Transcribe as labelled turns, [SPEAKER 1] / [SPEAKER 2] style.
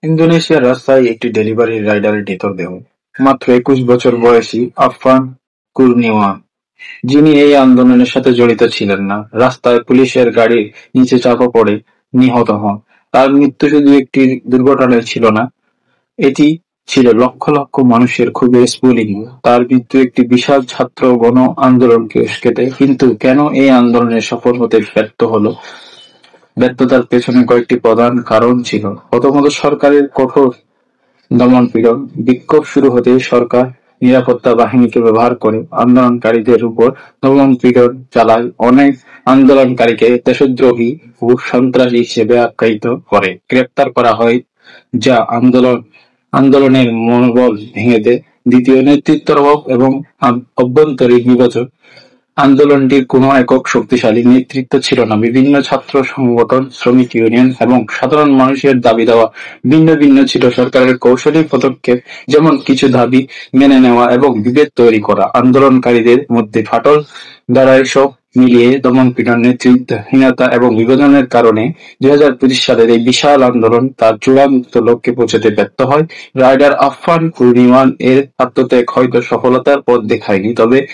[SPEAKER 1] ইন্দোনেশিয়ার রাস্তায় একটি ডেলিভারি রাইডারের মৃতদেহ। মাত্র ২১ বছর বয়সী আফফান কুরনিওয়ান, যিনি এই আন্দোলনের সাথে জড়িত ছিলেন না, রাস্তায় পুলিশের গাড়ির নিচে চাপা পড়ে নিহত হন। তার মৃত্যু শুধু একটি দুর্ঘটনায় ছিল না, এটি ছিল লক্ষ লক্ষ মানুষের ক্ষোভের স্ফুলিঙ্গ। তার মৃত্যু একটি বিশাল ছাত্র গণ আন্দোলনকে উস্কে দেয়। কিন্তু কেন এই আন্দোলনে সফল হতে ব্যর্থ হলো? ব্যর্থতার পেছনে কয়েকটি প্রধান কারণ ছিল। প্রথমত, সরকারের কঠোর দমন-পীড়ন। বিক্ষোভ শুরু হতেই সরকার নিরাপত্তা বাহিনীকে ব্যবহার করে আন্দোলনকারীদের উপর দমন-পীড়ন চালায়, অনেক আন্দোলনকারীকে দেশদ্রোহী ও সন্ত্রাসী হিসেবে আখ্যায়িত করে গ্রেপ্তার করা হয়, যা আন্দোলনের মনোবল ভেঙে দেয়। দ্বিতীয়, নেতৃত্বের অভাব এবং অভ্যন্তরীণ বিভাজন। আন্দোলনটির কোনো একক শক্তিশালী নেতৃত্ব ছিল না। বিভিন্ন ছাত্র সংগঠন, শ্রমিক ইউনিয়ন এবং সাধারণ মানুষের দাবি-দাওয়া ভিন্ন ভিন্ন ছিল। সরকারের কৌশলী পদক্ষেপ, যেমন কিছু দাবি মেনে নেওয়া এবং বিভেদ তৈরি করা, আন্দোলনকারীদের মধ্যে ফাটল ধরায়। সব মিলিয়ে দমন-পীড়ন, নেতৃত্বহীনতা এবং বিভাজনের কারণে ২০২৫ সালের এই বিশাল আন্দোলন তার চূড়ান্ত লক্ষ্যে পৌঁছাতে ব্যর্থ হয়। রাইডার আফফান কুরনিওয়ান এর আত্মত্যাগ হয়তো সফলতার পথ দেখায়নি, তবে